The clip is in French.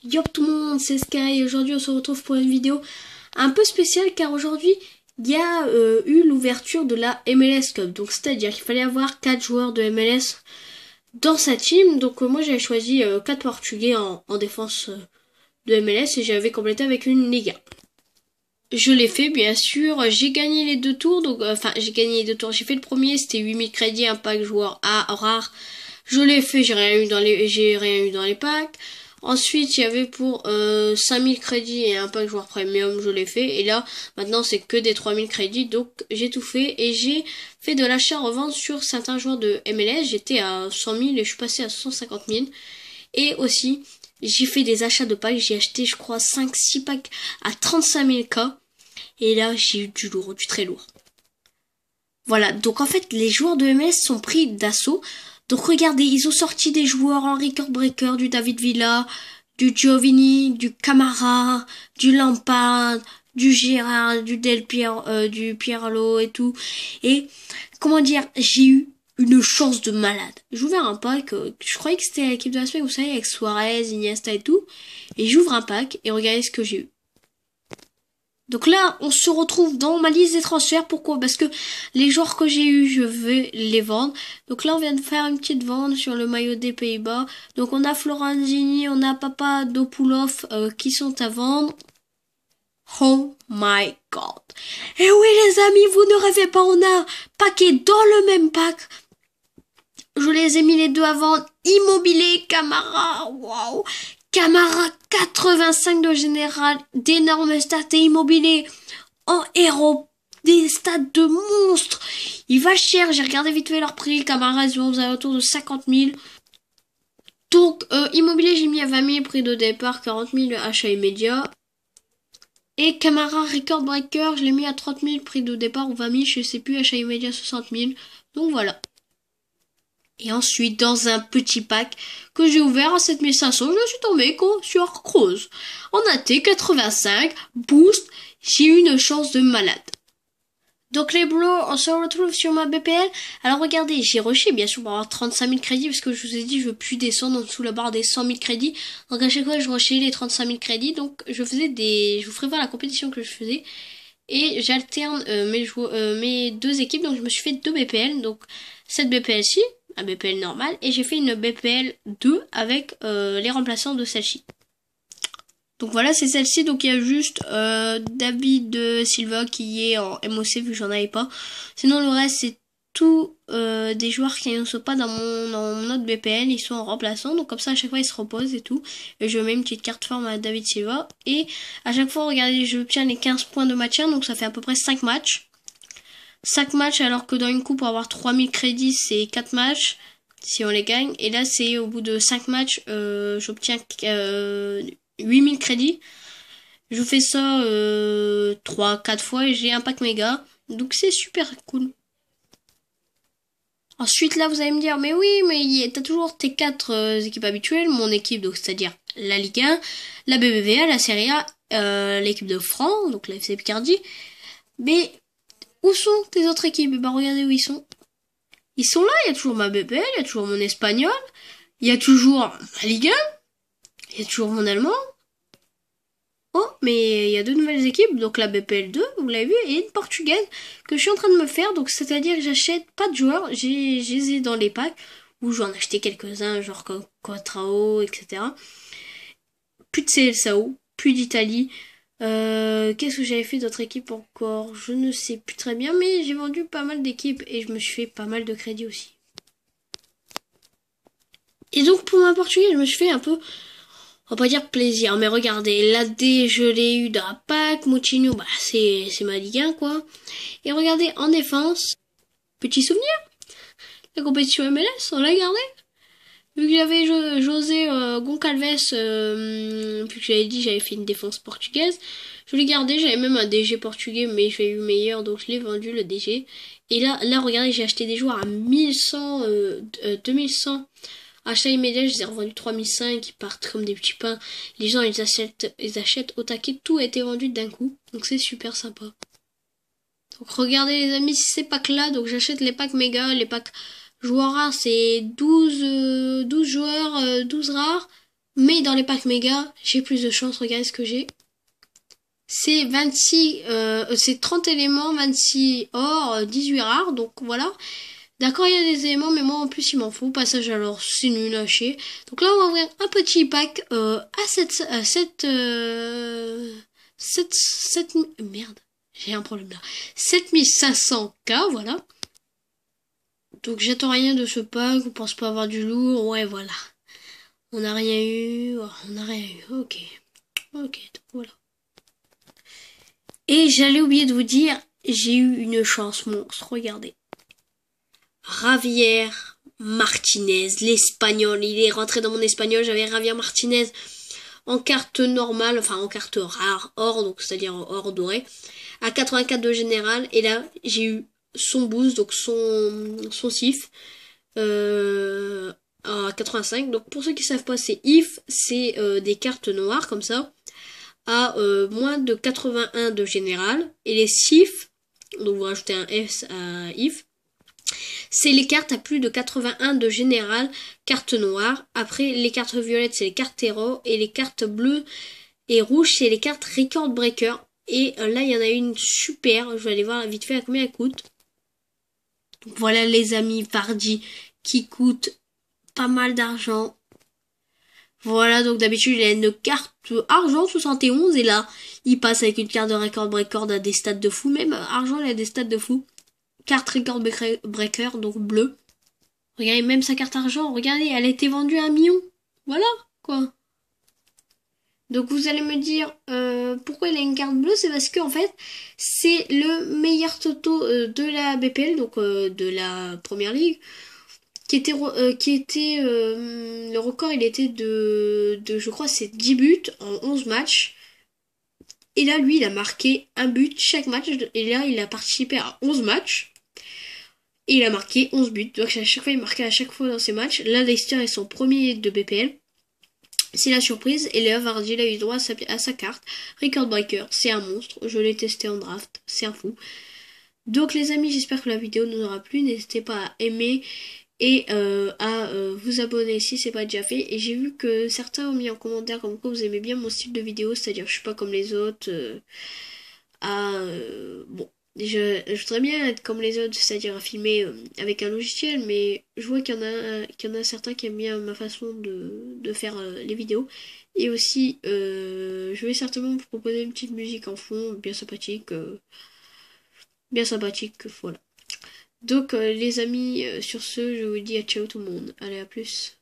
Yo tout le monde, c'est Sky et aujourd'hui on se retrouve pour une vidéo un peu spéciale car aujourd'hui il y a eu l'ouverture de la MLS Cup. Donc c'est-à-dire qu'il fallait avoir 4 joueurs de MLS dans sa team. Donc moi j'avais choisi 4 Portugais en défense de MLS et j'avais complété avec une Liga. Je l'ai fait bien sûr, j'ai gagné les deux tours, donc j'ai gagné les deux tours, j'ai fait le premier, c'était 8000 crédits, un pack joueur A rare. Je l'ai fait, j'ai rien eu dans les packs. Ensuite, il y avait pour 5000 crédits et un pack joueur premium, je l'ai fait. Et là, maintenant, c'est que des 3000 crédits, donc j'ai tout fait. Et j'ai fait de l'achat-revente sur certains joueurs de MLS. J'étais à 100 000 et je suis passé à 150 000. Et aussi, j'ai fait des achats de packs. J'ai acheté, je crois, 5-6 packs à 35 000 K. Et là, j'ai eu du lourd, du très lourd. Voilà, donc en fait, les joueurs de MLS sont pris d'assaut. Donc regardez, ils ont sorti des joueurs en record breaker, du David Villa, du Giovini, du Camara, du Lampard, du Gérard, du du Pirlo et tout. Et comment dire, j'ai eu une chance de malade. J'ai ouvert un pack, je croyais que c'était l'équipe de la semaine, vous savez, avec Suarez, Iniesta et tout. Et j'ouvre un pack et regardez ce que j'ai eu. Donc là, on se retrouve dans ma liste des transferts. Pourquoi? Parce que les joueurs que j'ai eu, je vais les vendre. Donc là, on vient de faire une petite vente sur le maillot des Pays-Bas. Donc on a Floranzini, on a Papadopoulos qui sont à vendre. Oh my god. Et oui les amis, vous ne rêvez pas, on a paquet dans le même pack. Je les ai mis les deux à vendre. Immobilier, Camara, waouh. Camara 85 de général, d'énormes stats et Immobilier en héros, des stats de monstres. Il va cher, j'ai regardé vite fait leur prix. Camara, ils vont aux alentours de 50 000. Donc, Immobilier, j'ai mis à 20 000, prix de départ, 40 000, achat immédiat. Et Camara Record Breaker, je l'ai mis à 30 000, prix de départ, ou 20 000, je sais plus, achat immédiat 60 000. Donc voilà. Et ensuite, dans un petit pack que j'ai ouvert à 7500, je suis tombé sur Kroos. En AT85, boost, j'ai eu une chance de malade. Donc les bleus, on se retrouve sur ma BPL. Alors regardez, j'ai rushé bien sûr pour avoir 35 000 crédits parce que je vous ai dit je veux plus descendre en dessous la barre des 100 000 crédits. Donc à chaque fois je rushais les 35 000 crédits. Donc je vous ferai voir la compétition que je faisais. Et j'alterne mes deux équipes. Donc je me suis fait deux BPL. Donc cette BPL-ci, un BPL normal. Et j'ai fait une BPL 2 avec les remplaçants de celle-ci. Donc voilà, c'est celle-ci. Donc il y a juste David Silva qui est en MOC vu que j'en avais pas. Sinon le reste c'est tous des joueurs qui ne sont pas dans mon autre BPL. Ils sont en remplaçant. Donc comme ça à chaque fois ils se reposent et tout. Et je mets une petite carte forme à David Silva. Et à chaque fois regardez, je obtiens les 15 points de match 1. Donc ça fait à peu près 5 matchs. 5 matchs alors que dans une coupe pour avoir 3000 crédits c'est 4 matchs. Si on les gagne. Et là c'est au bout de 5 matchs j'obtiens 8000 crédits. Je fais ça 3-4 fois et j'ai un pack méga. Donc c'est super cool. Ensuite là vous allez me dire mais oui mais t'as toujours tes 4 équipes habituelles. Mon équipe donc c'est-à-dire la Ligue 1, la BBVA, la Serie A, l'équipe de France, donc la FC Picardie. Mais où sont tes autres équipes? Bah regardez où ils sont. Ils sont là, il y a toujours ma BBL, il y a toujours mon espagnol, il y a toujours ma Ligue 1, il y a toujours mon allemand. Oh, mais il y a deux nouvelles équipes, donc la BPL 2, vous l'avez vu, et une portugaise que je suis en train de me faire, donc c'est-à-dire que j'achète pas de joueurs, j'ai dans les packs, où j'en ai acheté quelques-uns, genre comme Quatrao, etc. Plus de CLSAO, plus d'Italie. Qu'est-ce que j'avais fait d'autres équipes encore? Je ne sais plus très bien, mais j'ai vendu pas mal d'équipes et je me suis fait pas mal de crédits aussi. Et donc pour ma portugaise, je me suis fait un peu, on va pas dire plaisir, mais regardez, l'AD, je l'ai eu dans la pack, Moutinho, bah c'est ma Ligue 1 quoi. Et regardez, en défense, petit souvenir, la compétition MLS, on l'a gardé. Vu que j'avais José Goncalves, vu que j'avais dit j'avais fait une défense portugaise, je l'ai gardé, j'avais même un DG portugais, mais j'ai eu meilleur, donc je l'ai vendu le DG. Et là regardez, j'ai acheté des joueurs à 1100, 2100. Achat immédiat, je les ai revendus 3005, ils partent comme des petits pains. Les gens, ils achètent au taquet, tout a été vendu d'un coup. Donc c'est super sympa. Donc regardez les amis, ces packs-là, donc j'achète les packs méga, les packs joueurs rares, c'est 12 joueurs, 12 rares, Mais dans les packs méga, j'ai plus de chance. Regardez ce que j'ai. C'est 26, c'est 30 éléments, 26 or, 18 rares. Donc voilà. D'accord, il y a des éléments, mais moi en plus il m'en faut. Passage alors, c'est nul à chier. Donc là, on va ouvrir un petit pack à 7 merde, j'ai un problème là. 7500K, voilà. Donc j'attends rien de ce pack, on pense pas avoir du lourd, ouais voilà. On n'a rien eu, on n'a rien eu, ok. Ok, donc voilà. Et j'allais oublier de vous dire, j'ai eu une chance monstre, regardez. Javier Martinez, l'espagnol, il est rentré dans mon espagnol, j'avais Javier Martinez en carte normale, enfin en carte rare, or, donc c'est-à-dire or doré, à 84 de général, et là j'ai eu son boost, donc son sif, à 85. Donc pour ceux qui savent pas, c'est if, c'est des cartes noires comme ça, à moins de 81 de général, et les sif, donc vous rajoutez un S à if, c'est les cartes à plus de 81 de général, carte noire. Après, les cartes violettes, c'est les cartes héros. Et les cartes bleues et rouges, c'est les cartes record breaker. Et là, il y en a une super. Je vais aller voir vite fait à combien elle coûte. Donc voilà les amis, Vardy, qui coûte pas mal d'argent. Voilà, donc d'habitude, il a une carte argent 71. Et là, il passe avec une carte de record breaker à des stats de fou. Même argent, il a des stats de fou. Carte record breaker, donc bleu. Regardez, même sa carte argent, regardez, elle a été vendue à 1 million. Voilà, quoi. Donc vous allez me dire, pourquoi il a une carte bleue? C'est parce que en fait, c'est le meilleur toto de la BPL, donc de la première ligue, le record, il était de je crois, c'est 10 buts en 11 matchs. Et là, lui, il a marqué un but chaque match. Et là, il a participé à 11 matchs. Et il a marqué 11 buts. Donc à chaque fois, il marquait à chaque fois dans ses matchs. Là, Leicester est son premier de BPL. C'est la surprise. Et Léa Vardy, il a eu droit à sa carte. Record Breaker, c'est un monstre. Je l'ai testé en draft. C'est un fou. Donc les amis, j'espère que la vidéo nous aura plu. N'hésitez pas à aimer et à vous abonner si c'est pas déjà fait. Et j'ai vu que certains ont mis en commentaire comme quoi vous aimez bien mon style de vidéo. C'est-à-dire je suis pas comme les autres. Bon. Je voudrais bien être comme les autres, c'est-à-dire à filmer avec un logiciel, mais je vois qu'il y en a certains qui aiment bien ma façon de faire les vidéos. Et aussi, je vais certainement vous proposer une petite musique en fond, bien sympathique, voilà. Donc les amis, sur ce, je vous dis à ciao tout le monde. Allez, à plus.